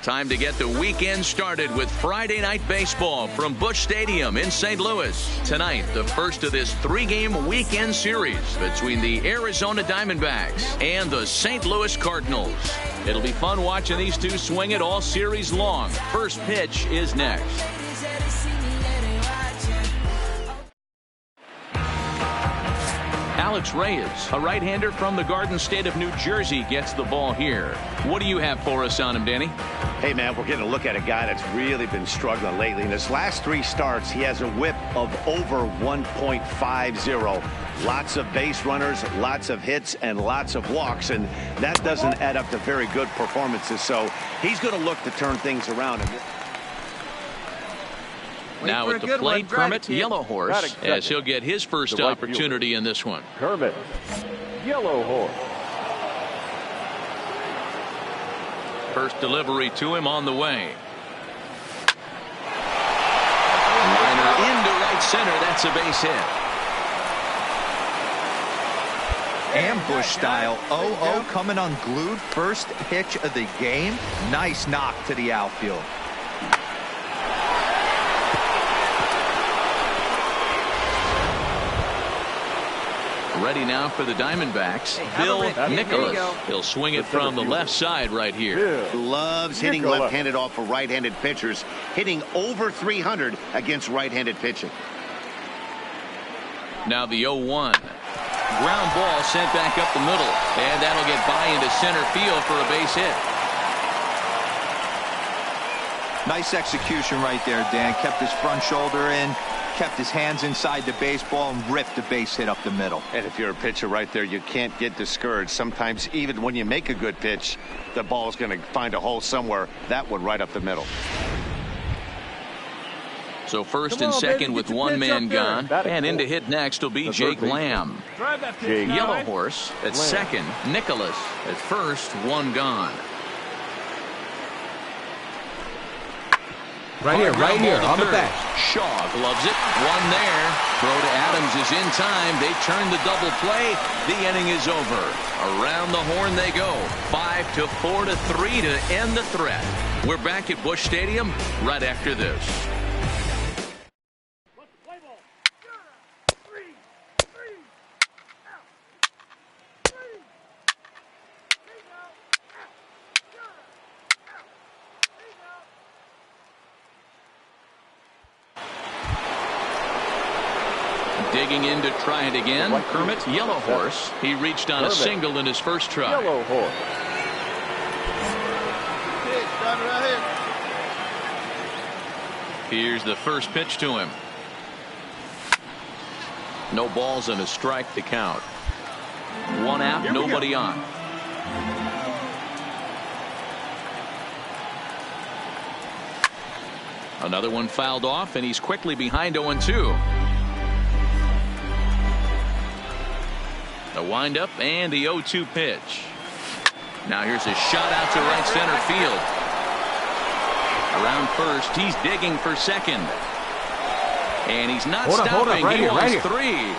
Time to get the weekend started with Friday Night Baseball from Busch Stadium in St. Louis. Tonight, the first of this three-game weekend series between the Arizona Diamondbacks and the St. Louis Cardinals. It'll be fun watching these two swing it all series long. First pitch is next. Alex Reyes, a right-hander from the Garden State of New Jersey, gets the ball here. What do you have for us on him, Danny? Hey, man, we're getting a look at a guy that's really been struggling lately. In his last three starts, he has a whip of over 1.50. Lots of base runners, lots of hits, and lots of walks, and that doesn't add up to very good performances. So he's going to look to turn things around. Now at the plate, Kermit Yellowhorse, as he'll get his first opportunity in this one. Kermit Yellowhorse. First delivery to him on the way. Liner into right center. That's a base hit. Ambush style 0-0 coming unglued. First pitch of the game. Nice knock to the outfield. Ready now for the Diamondbacks. Bill Nicholas. He'll swing it from the left side right here. Loves hitting left-handed off for right-handed pitchers. Hitting over 300 against right-handed pitching. Now the 0-1. Ground ball sent back up the middle. And that'll get by into center field for a base hit. Nice execution right there, Dan. Kept his front shoulder in. Kept his hands inside the baseball and ripped the base hit up the middle. And if you're a pitcher right there, you can't get discouraged. Sometimes even when you make a good pitch, the ball's going to find a hole somewhere. That one right up the middle. So first and second with one man gone. And in to hit next will be Jake Lamb. Yellowhorse at second. Nicholas at first. One gone. Right here, on the back. Shaw gloves it. One there. Throw to Adams is in time. They turn the double play. The inning is over. Around the horn they go. 5-4 to 3 to end the threat. We're back at Busch Stadium right after this. Digging in to try it again. Kermit Yellowhorse. He reached on a single in his first try. Yellowhorse. Here's the first pitch to him. No balls and a strike to count. One out, nobody on. Another one fouled off, and he's quickly behind 0-2. The windup and the 0-2 pitch. Now here's a shot out to right center field. Around first, he's digging for second. And he's not stopping. He wants three.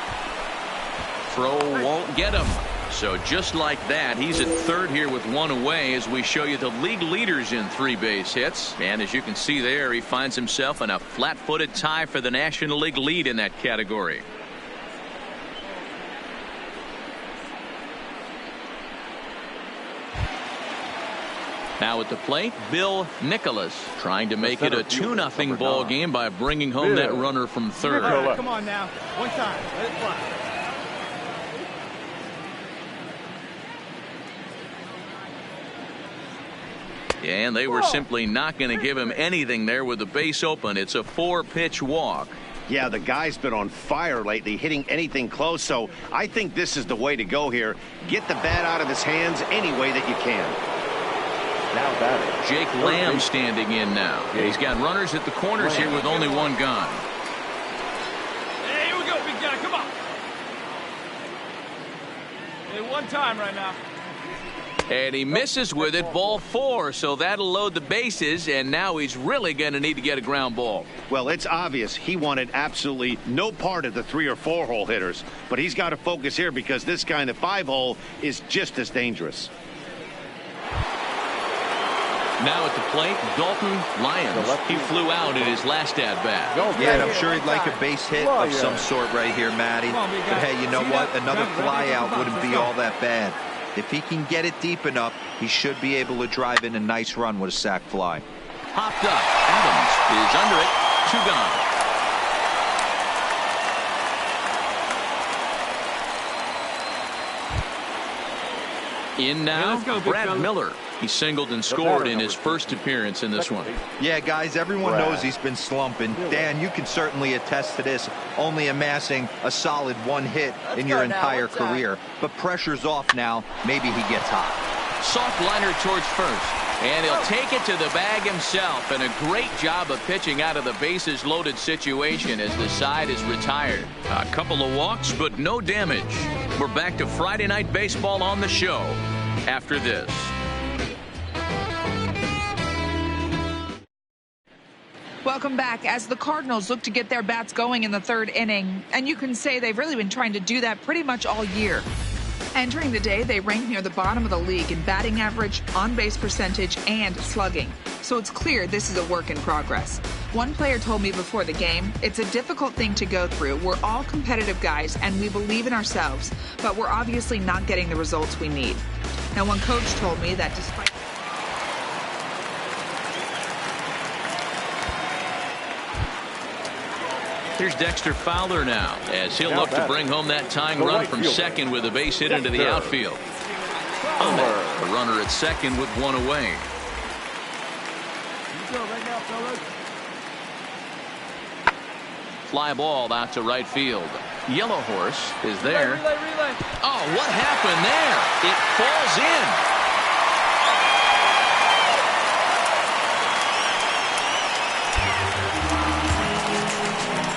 Throw won't get him. So just like that, he's at third here with one away as we show you the league leaders in 3 base hits. And as you can see there, he finds himself in a flat-footed tie for the National League lead in that category. Now at the plate, Bill Nicholas trying to make it a 2-0 ball game by bringing home that runner from third. Right, come on now. One time. Let it fly. And they were simply not going to give him anything there with the base open. It's a 4-pitch walk. Yeah, the guy's been on fire lately, hitting anything close, so I think this is the way to go here. Get the bat out of his hands any way that you can. Now batting. Jake Lamb standing in now. He's got runners at the corners here with only one gone. Hey, here we go, big guy. Come on. Hey, one time right now. And he misses with it, ball 4, so that'll load the bases, and now he's really going to need to get a ground ball. Well, it's obvious he wanted absolutely no part of the 3 or 4 hole hitters, but he's got to focus here because this guy in the 5 hole is just as dangerous. Now at the plate, Dalton Lyons. He flew out in his last at-bat. Yeah, and I'm sure he'd like a base hit of some sort right here, Matty. But hey, you know what? Another flyout wouldn't be all that bad. If he can get it deep enough, he should be able to drive in a nice run with a sac fly. Popped up. Adams is under it. 2 gone. In now, Brad Miller. He singled and scored in his first appearance in this one. Yeah, guys, everyone knows he's been slumping. Dan, you can certainly attest to this, only amassing a solid 1 hit in your entire career. But pressure's off now. Maybe he gets hot. Soft liner towards first. And he'll take it to the bag himself. And a great job of pitching out of the bases loaded situation as the side is retired. A couple of walks, but no damage. We're back to Friday Night Baseball on the show after this. Welcome back as the Cardinals look to get their bats going in the 3rd inning. And you can say they've really been trying to do that pretty much all year. Entering the day, they rank near the bottom of the league in batting average, on-base percentage, and slugging. So it's clear this is a work in progress. One player told me before the game, it's a difficult thing to go through. We're all competitive guys, and we believe in ourselves, but we're obviously not getting the results we need. Now, one coach told me that despite... Here's Dexter Fowler now, as he'll look to bring home that tying run from second with a base hit into the outfield. A runner at second with 1 away. Fly ball out to right field. Yellow Horse is there. Relay. Oh, what happened there? It falls in.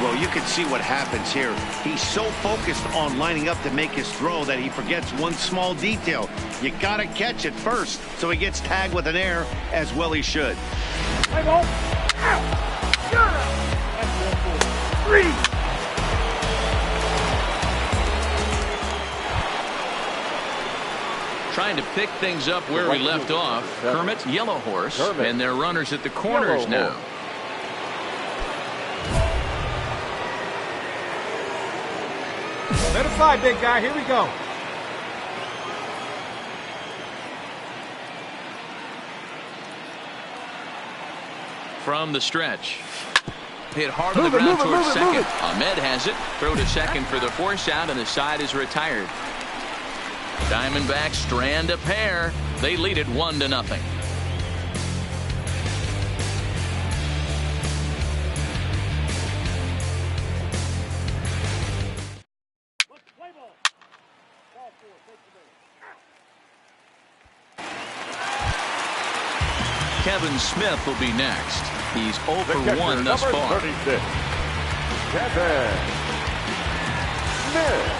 Well, you can see what happens here. He's so focused on lining up to make his throw that he forgets one small detail. You got to catch it first, so he gets tagged with an error, as well he should. Play ball. Three. Trying to pick things up where we left off. Kermit, Yellow Horse, and their runners at the corners now. Let it fly, big guy. Here we go. From the stretch. Hit hard on the ground towards second. Ahmed has it. Throw to second for the force out, and the side is retired. Diamondbacks strand a pair. They lead it 1-0. Kevin Smith will be next. He's 0 for 1 thus far. 36. Kevin Smith.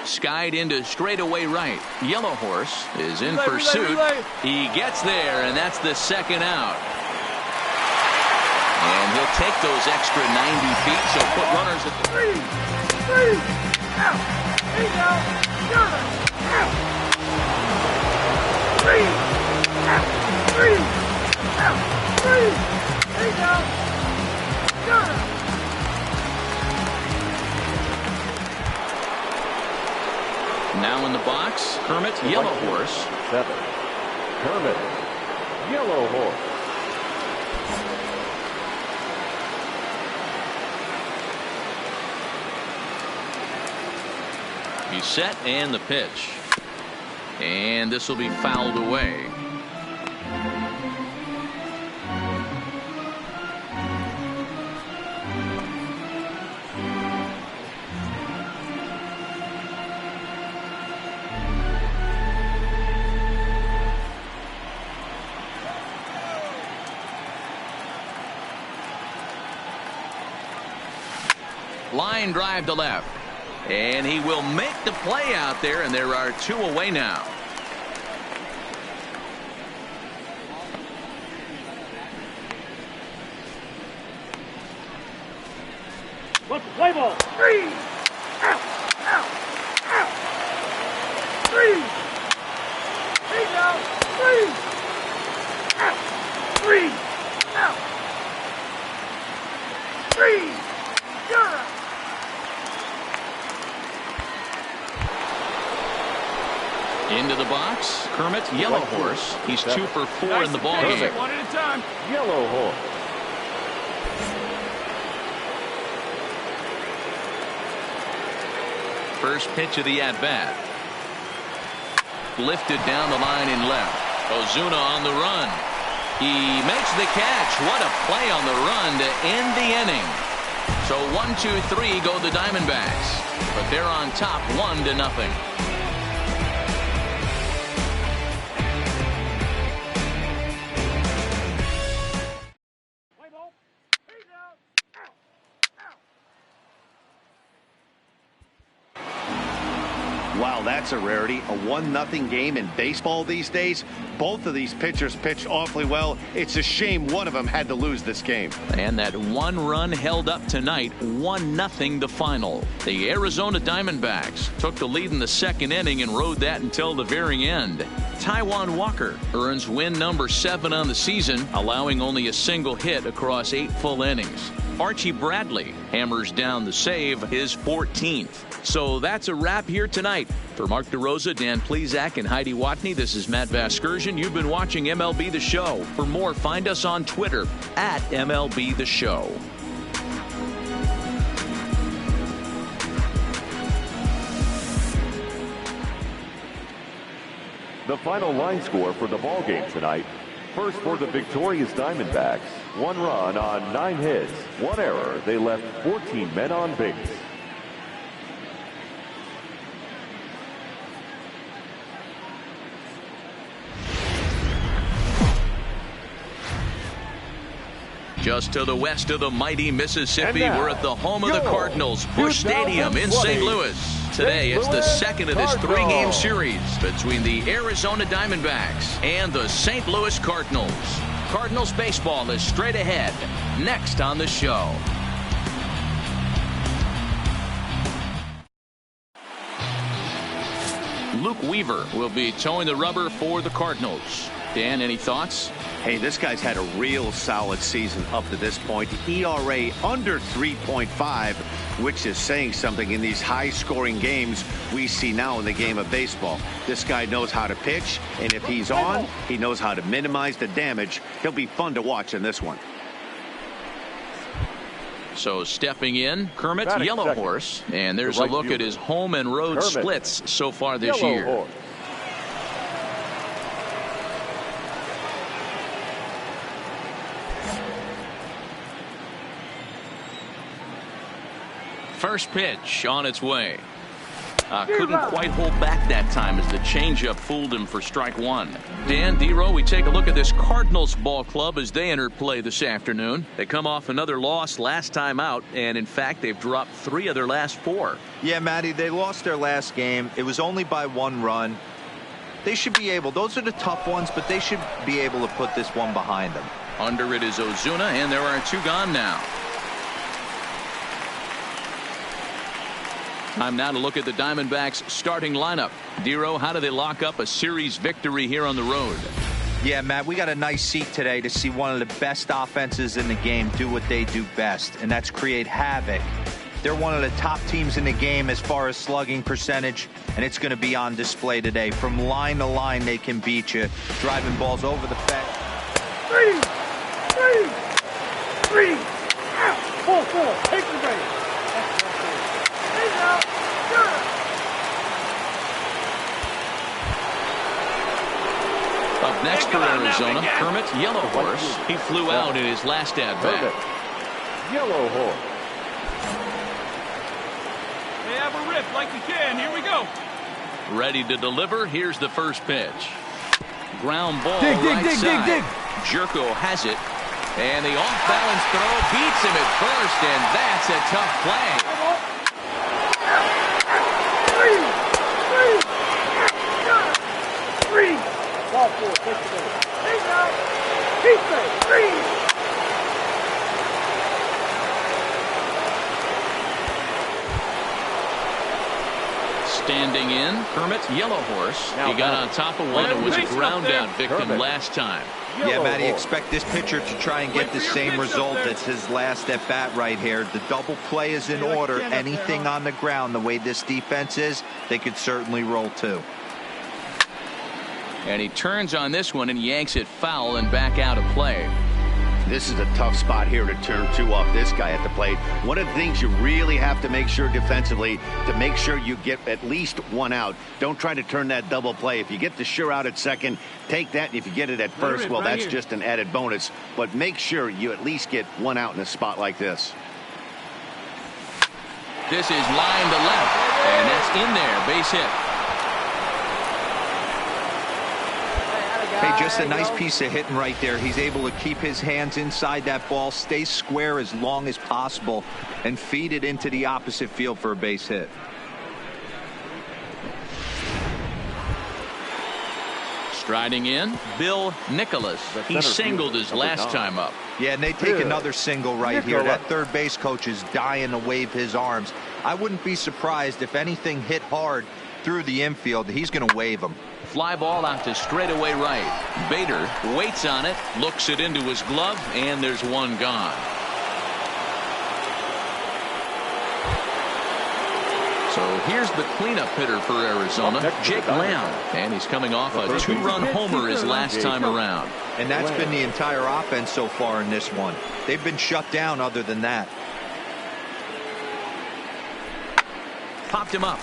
Skied into straightaway right. Yellow Horse is in pursuit. He gets there, and that's the second out. And he'll take those extra 90 feet, so put runners at the... Three. Out. He's out. You're out. Three. Out. Three. Out. Three. He's out. You're out. Now in the box, Kermit Yellow Horse. 7. Kermit Yellow Horse. He's set and the pitch. And this will be fouled away. Line drive to left. And he will make the play out there, and there are 2 away now. What's the play ball? 3. Out. Out. Out. 3. He's out. 3. Out. 3. Out. 3. You're out. Into the box, Kermit Yellow Horse. He's 2 for 4 in the ball game. One at a time. Yellow Horse. First pitch of the at-bat. Lifted down the line in left. Ozuna on the run. He makes the catch. What a play on the run to end the inning. So 1, 2, 3 go the Diamondbacks. But they're on top 1-0. Wow, that's a rarity. A 1-0 game in baseball these days. Both of these pitchers pitched awfully well. It's a shame one of them had to lose this game. And that 1 run held up tonight. 1-0 the final. The Arizona Diamondbacks took the lead in the 2nd inning and rode that until the very end. Taijuan Walker earns win number 7 on the season, allowing only a single hit across 8 full innings. Archie Bradley hammers down the save, his 14th. So that's a wrap here tonight. For Mark DeRosa, Dan Plesac, and Heidi Watney, this is Matt Vasgersian. You've been watching MLB The Show. For more, find us on Twitter at MLB The Show. The final line score for the ball game tonight. First for the victorious Diamondbacks. 1 run on 9 hits. 1 error. They left 14 men on base. Just to the west of the mighty Mississippi, we're at the home of the Cardinals, Busch Stadium in St. Louis. Today, it's the second of this 3-game series between the Arizona Diamondbacks and the St. Louis Cardinals. Cardinals baseball is straight ahead, next on the show. Luke Weaver will be towing the rubber for the Cardinals. Dan, any thoughts? Hey, this guy's had a real solid season up to this point. ERA under 3.5, which is saying something in these high-scoring games we see now in the game of baseball. This guy knows how to pitch, and if he's on, he knows how to minimize the damage. He'll be fun to watch in this one. So stepping in, Kermit Yellow Horse, and there's a look at his home and road splits so far this year. First pitch on its way. Couldn't quite hold back that time as the changeup fooled him for strike 1. Dan, D-Row, we take a look at this Cardinals ball club as they enter play this afternoon. They come off another loss last time out, and in fact, they've dropped 3 of their last 4. Yeah, Matty, they lost their last game. It was only by 1 run. They should be able, those are the tough ones, but they should be able to put this one behind them. Under it is Ozuna, and there are 2 gone now. Time now to look at the Diamondbacks starting lineup. D-Row, how do they lock up a series victory here on the road? Yeah, Matt, we got a nice seat today to see one of the best offenses in the game do what they do best, and that's create havoc They're one of the top teams in the game as far as slugging percentage, and it's going to be on display today. From line to line, they can beat you, driving balls over the fence. 3, 3, 3, out, 4, 4, take the base. He's out, good. Up next for Arizona, Kermit Yellow Horse. He flew out in his last at-bat. Yellow Horse. They have a rip like you can. Here we go. Ready to deliver. Here's the first pitch. Ground ball Dig, right dig, dig, side. dig, dig. Jerko has it. And the off-balance throw beats him at first, and that's a tough play. 3, 3, 3. Ball 4, take the ball. He's out. He's safe. 3. Standing in, Kermit Yellow Horse. He got on top of one and was a ground-out victim last time. Yeah, Matty, expect this pitcher to try and get the same result as his last at-bat right here. The double play is in order. Anything on the ground, the way this defense is, they could certainly roll too. And he turns on this one and yanks it foul and back out of play. This is a tough spot here to turn 2 off this guy at the plate. One of the things you really have to make sure defensively to make sure you get at least 1 out. Don't try to turn that double play. If you get the sure out at second, take that. And if you get it at first, well, that's just an added bonus. But make sure you at least get 1 out in a spot like this. This is line to left, and that's in there. Base hit. Hey, just a nice piece of hitting right there. He's able to keep his hands inside that ball, stay square as long as possible, and feed it into the opposite field for a base hit. Striding in, Bill Nicholas. He singled his last time up. Yeah, and they take another single right here. That third base coach is dying to wave his arms. I wouldn't be surprised if anything hit hard through the infield. He's going to wave them. Fly ball out to straightaway right. Bader waits on it, looks it into his glove, and there's one gone. So here's the cleanup hitter for Arizona, Jake Lamb, and he's coming off a 2-run homer his last time around. And that's been the entire offense so far in this one. They've been shut down other than that. Popped him up.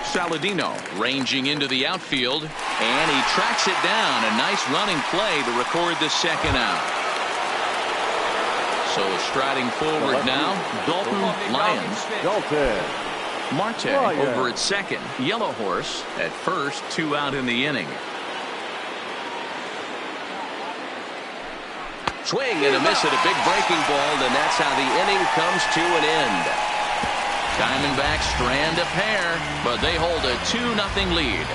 Saladino ranging into the outfield, and he tracks it down. A nice running play to record the second out. So striding forward now, Dalton Lyons. Marte over at second. Yellow Horse at first. 2 out in the inning. Swing and a miss at a big breaking ball, and that's how the inning comes to an end. Diamondbacks strand a pair, but they hold a 2-0 lead.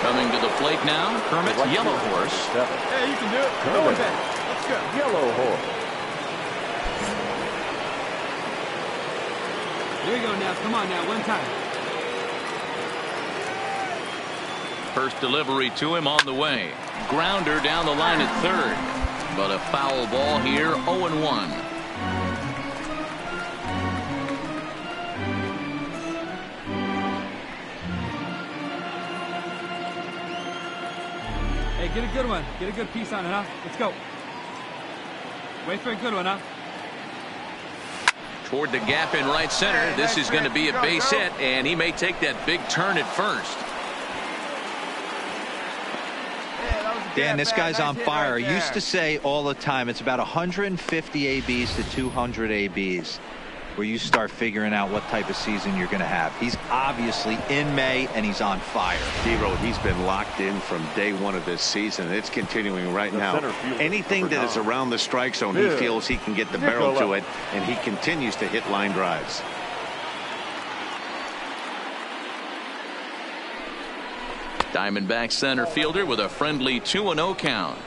Coming to the plate now, Kermit Yellow Horse. Hey, you can do it. Go with that. Let's go. Yellow Horse. Here you go now. Come on now. 1 time. First delivery to him on the way. Grounder down the line at third. But a foul ball here, 0-1. Hey, get a good one. Get a good piece on it, huh? Let's go. Wait for a good one, huh? Toward the gap in right center. This is going to be a base hit, and he may take that big turn at first. Dan, this guy's on fire. I used to say all the time, it's about 150 ABs to 200 ABs where you start figuring out what type of season you're going to have. He's obviously in May, and he's on fire. D-Road, he's been locked in from day 1 of this season. It's continuing right now. Anything that is around the strike zone, he feels he can get the barrel to it, and he continues to hit line drives. Diamondbacks center fielder with a friendly 2-0 count.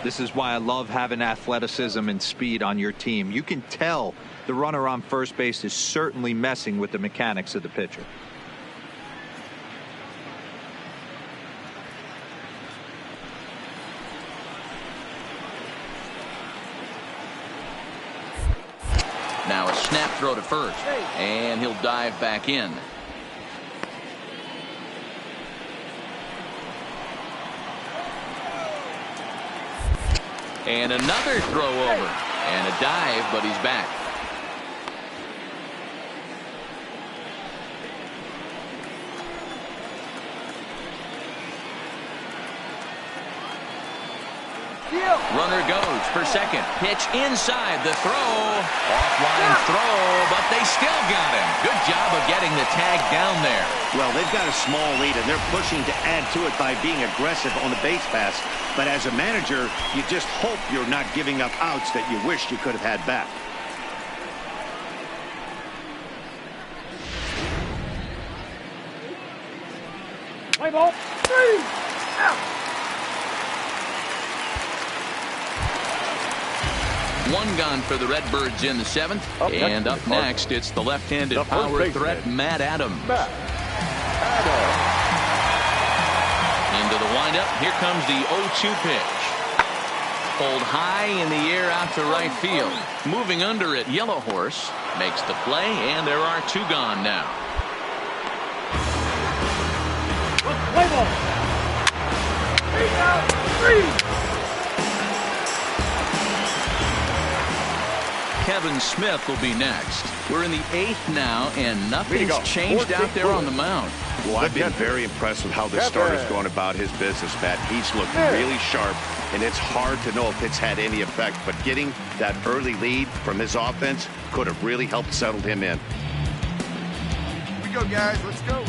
This is why I love having athleticism and speed on your team. You can tell the runner on first base is certainly messing with the mechanics of the pitcher. Now a snap throw to first, and he'll dive back in. And another throw over, and a dive, but he's back. Runner goes for second. Pitch inside the throw. Offline throw, but they still got him. Good job of getting the tag down there. Well, they've got a small lead, and they're pushing to add to it by being aggressive on the base pass. But as a manager, you just hope you're not giving up outs that you wish you could have had back. Play ball. 3 out. One gone for the Redbirds in the 7th. And up next, it's the left-handed power threat, Matt Adams. Into the windup. Here comes the 0-2 pitch. Pulled high in the air out to right field. Moving under it, Yellow Horse makes the play, and there are 2 gone now. Play ball. 8 out. 3. Kevin Smith will be next. We're in the 8th now, and nothing's changed out there on the mound. Well, I've been very impressed with how the starter's going about his business, Matt. He's looked really sharp, and it's hard to know if it's had any effect. But getting that early lead from his offense could have really helped settle him in. Here we go, guys. Let's go.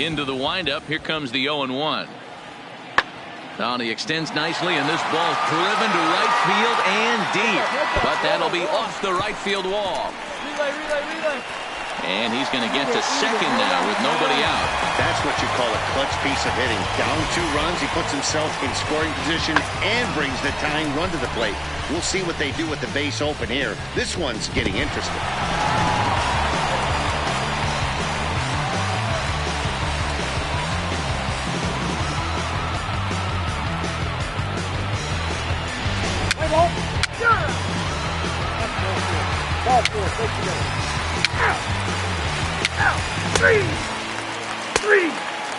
Into the windup. Here comes the 0-1. Now he extends nicely, and this ball's driven to right field and deep. But that'll be off the right field wall. Relay. And he's going to get to second now with nobody out. That's what you call a clutch piece of hitting. Down 2 runs, he puts himself in scoring position and brings the tying run to the plate. We'll see what they do with the base open here. This one's getting interesting. Ball 4, take together. Out. 3.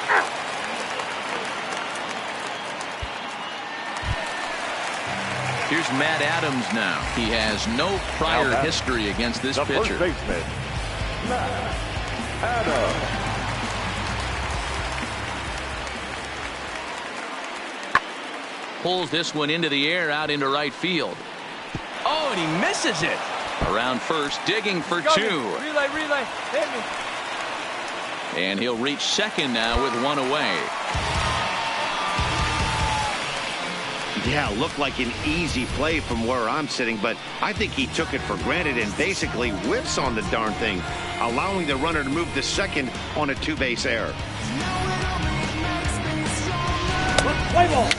Out. Here's Matt Adams now. He has no prior history against this pitcher. First baseman, Matt Adams. Pulls this one into the air out into right field. Oh, and he misses it. Around first, digging for 2. Relay. Hit me. And he'll reach second now with 1 away. Yeah, looked like an easy play from where I'm sitting, but I think he took it for granted and basically whiffs on the darn thing, allowing the runner to move to second on a 2-base error. Play ball.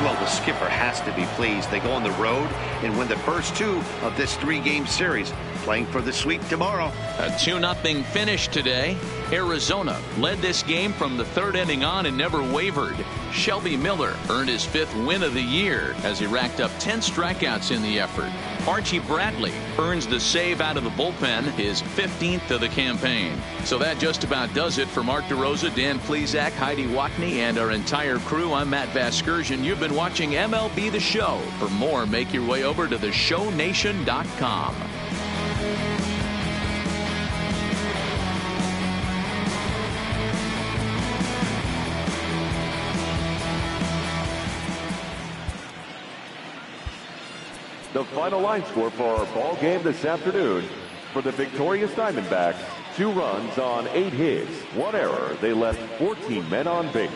Well, the skipper has to be pleased. They go on the road and win the first 2 of this 3-game series, playing for the sweep tomorrow. A 2-0 finish today. Arizona led this game from the 3rd inning on and never wavered. Shelby Miller earned his 5th win of the year as he racked up 10 strikeouts in the effort. Archie Bradley earns the save out of the bullpen, his 15th of the campaign. So that just about does it for Mark DeRosa, Dan Plesac, Heidi Watney, and our entire crew. I'm Matt Vasgersian. You've been watching MLB The Show. For more, make your way over to theshownation.com. The final line score for our ball game this afternoon. For the victorious Diamondbacks, 2 runs on 8 hits, 1 error. They left 14 men on base.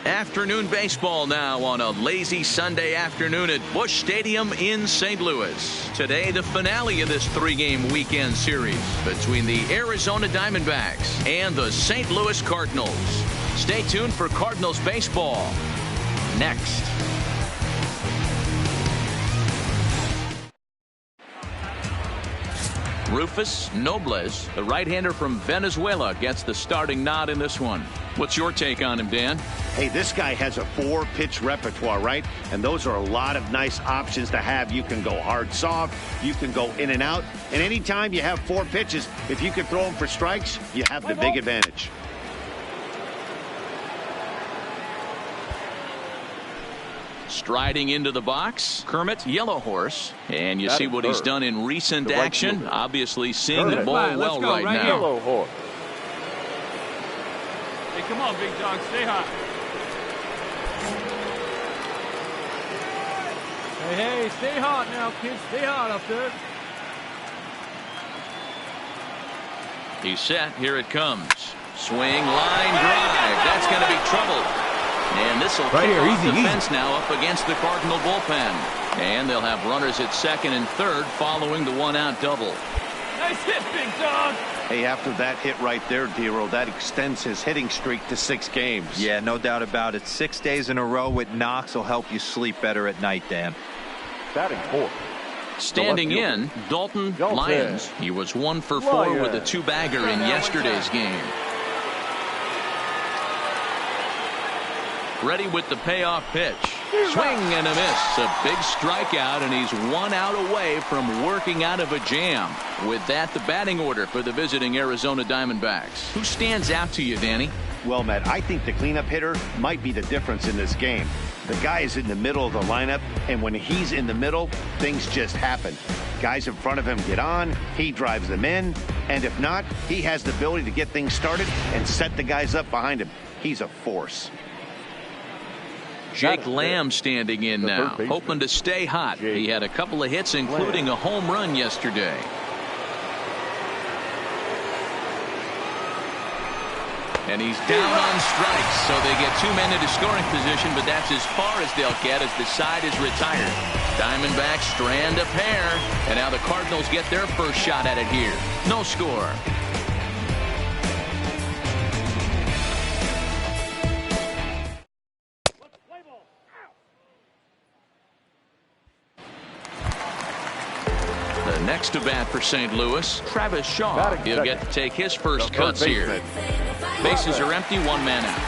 Afternoon baseball now on a lazy Sunday afternoon at Busch Stadium in St. Louis. Today, the finale of this three-game weekend series between the Arizona Diamondbacks and the St. Louis Cardinals. Stay tuned for Cardinals baseball next. Rufus Nobles, the right-hander from Venezuela, gets the starting nod in this one. What's your take on him, Dan? Hey, this guy has a 4-pitch repertoire, right? And those are a lot of nice options to have. You can go hard, soft. You can go in and out. And anytime you have 4 pitches, if you can throw them for strikes, you have the big advantage. Striding into the box, Kermit Yellow Horse. And you see what he's done in recent action. Obviously seeing the ball well right now. Yellow Horse. Hey, come on, big dog. Stay hot. Hey, stay hot now, kids. Stay hot up there. He's set. Here it comes. Swing, line, drive. That's going to be trouble. And this will kick off the fence now up against the Cardinal bullpen. And they'll have runners at second and third following the one-out double. Nice hit, big dog. Hey, after that hit right there, Dero, that extends his hitting streak to 6 games. Yeah, no doubt about it. 6 days in a row with knocks will help you sleep better at night, Dan. Batting fourth. Standing in, Dalton Lyons. He was 1 for 4 with a 2-bagger in yesterday's game. Ready with the payoff pitch. Swing and a miss. A big strikeout, and he's 1 out away from working out of a jam. With that, the batting order for the visiting Arizona Diamondbacks. Who stands out to you, Danny? Well, Matt, I think the cleanup hitter might be the difference in this game. The guy is in the middle of the lineup, and when he's in the middle, things just happen. Guys in front of him get on, he drives them in, and if not, he has the ability to get things started and set the guys up behind him. He's a force. Jake Lamb standing in now, hoping to stay hot. He had a couple of hits, including a home run yesterday. And he's down on strikes, so they get 2 men into scoring position, but that's as far as they'll get as the side is retired. Diamondbacks strand a pair, and now the Cardinals get their first shot at it here. No score. Next to bat for St. Louis, Travis Shaw. He'll get to take his first cuts here. Bases are empty, 1 man out.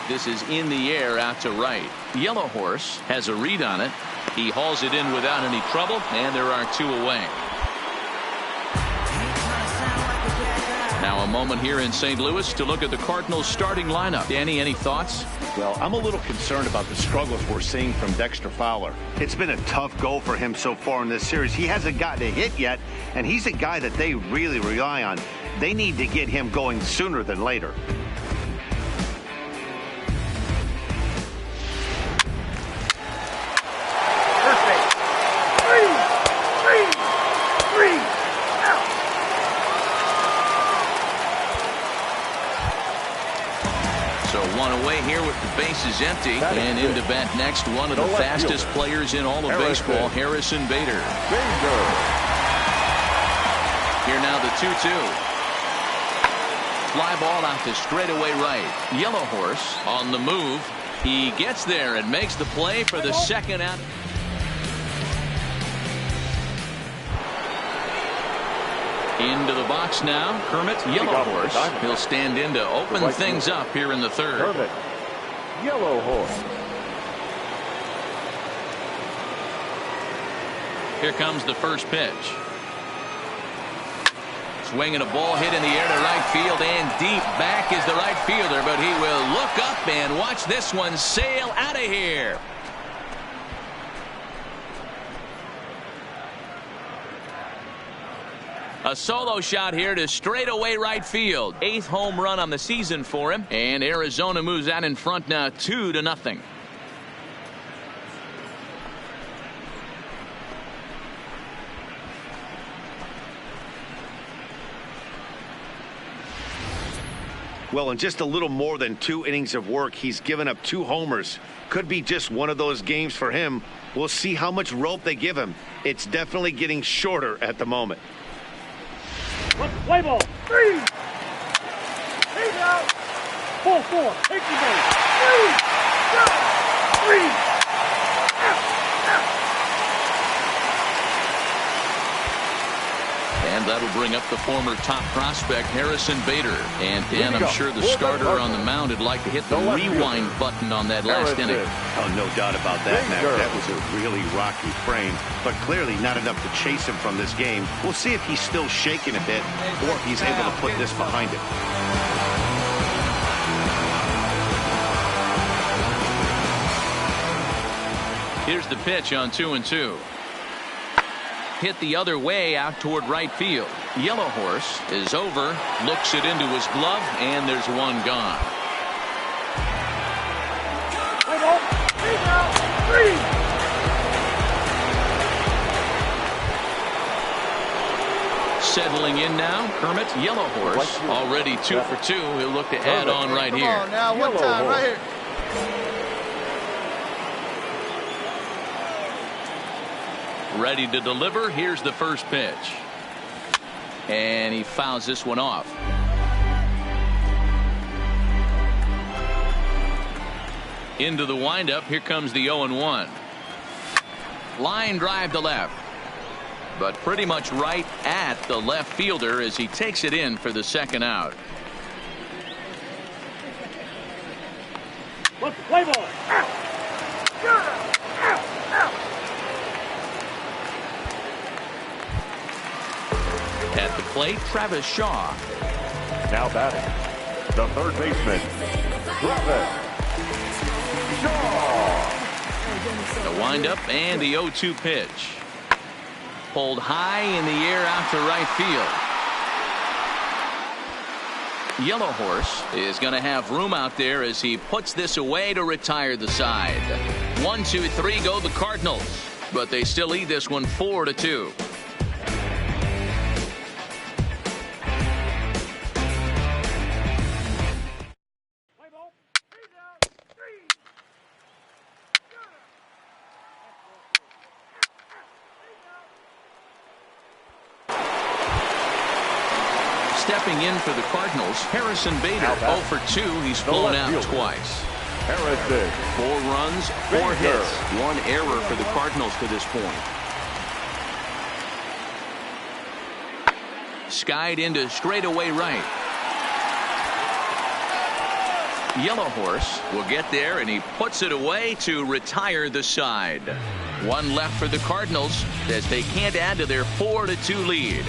This is in the air out to right. Yellow Horse has a read on it. He hauls it in without any trouble, and there are 2 away. Now a moment here in St. Louis to look at the Cardinals starting lineup. Danny, any thoughts? Well, I'm a little concerned about the struggles we're seeing from Dexter Fowler. It's been a tough go for him so far in this series. He hasn't gotten a hit yet, and he's a guy that they really rely on. They need to get him going sooner than later. Is empty, and into bat next, one of the fastest players in all of baseball, Harrison Bader. Here now the 2-2. Fly ball out to straightaway right. Yellow Horse on the move. He gets there and makes the play for the second out. Into the box now, Kermit Yellow Horse. He'll stand in to open things up here in the third. Yellow Horse. Here comes the first pitch. Swinging a ball hit in the air to right field, and deep back is the right fielder, but he will look up and watch this one sail out of here. A solo shot here to straightaway right field. 8th home run on the season for him. And Arizona moves out in front now 2-0. Well, in just a little more than 2 innings of work, he's given up 2 homers. Could be just one of those games for him. We'll see how much rope they give him. It's definitely getting shorter at the moment. Play ball. 3. He's out. 4. Take the base. 3. And that'll bring up the former top prospect, Harrison Bader. And Dan, I'm sure the starter on the mound would like to hit the rewind button on that last inning. Oh, no doubt about that, Mac. That was a really rocky frame, but clearly not enough to chase him from this game. We'll see if he's still shaking a bit or if he's able to put this behind him. Here's the pitch on 2-2. Hit the other way out toward right field. Yellow Horse is over, looks it into his glove, and there's one gone. Play ball. He's out. 3. Settling in now, Kermit. Yellow Horse already 2 for 2. He'll look to add on right here. Come on now, one time right here. Ready to deliver. Here's the first pitch. And he fouls this one off. Into the windup. Here comes the 0-1. Line drive to left. But pretty much right at the left fielder as he takes it in for the second out. Play ball. At the plate, Travis Shaw. Now batting, the third baseman, Travis Shaw. The windup and the 0-2 pitch. Pulled high in the air out to right field. Yellow Horse is going to have room out there as he puts this away to retire the side. 1, 2, 3 go the Cardinals, but they still lead this one 4-2. Stepping in for the Cardinals, Harrison Bader. 0 for 2. He's blown out twice. Harrison. 4 runs, 4 hits, 1 error for the Cardinals to this point. Skied into straightaway right. Yellow Horse will get there, and he puts it away to retire the side. 1 left for the Cardinals as they can't add to their 4-2 lead.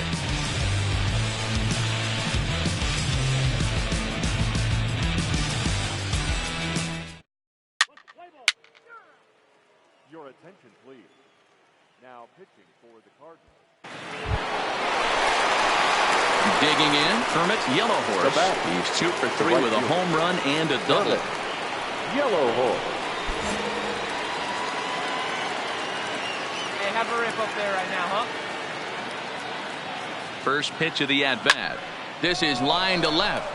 Your attention, please. Now pitching for the Cardinals. Digging in, Kermit. Yellow Horse. He's 2 for 3 with a home run and a double. Yellow Horse. Hey, have a rip up there right now, huh? First pitch of the at-bat. This is line to left.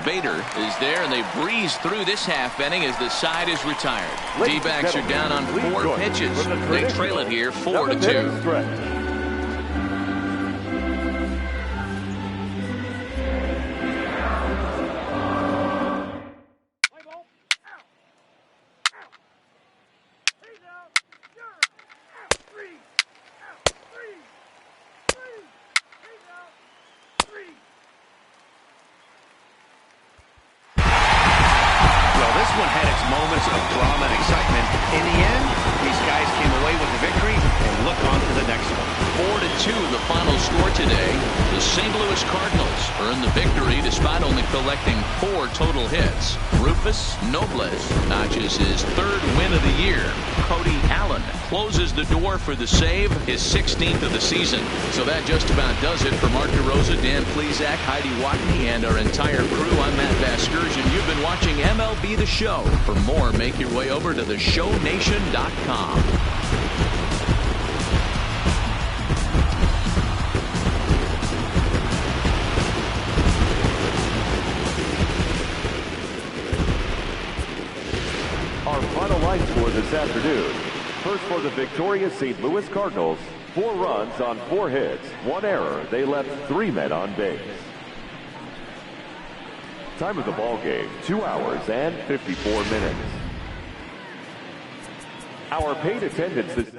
Bader is there, and they breeze through this half inning as the side is retired. D-backs are down on 4 pitches. They trail it here 4-2. One had its moments of drama and excitement. In the end, these guys came away with the victory and look on to the next one. 4-2 the final score today. The St. Louis Cardinals earned the victory despite only collecting 4 total hits. Rufus Nobles notches his 3rd win of the year. Cody Allen closes the door for the save, his 16th of the season. So that just about does it for Mark DeRosa, Dan Plesac, Heidi Watney, and our entire crew. I'm Matt Vasgersian. You've been watching MLB The Show. For more, make your way over to theshownation.com. line score this afternoon. First for the victorious St. Louis Cardinals, 4 runs on 4 hits, 1 error. They left 3 men on base. Time of the ball game, 2 hours and 54 minutes. Our paid attendance this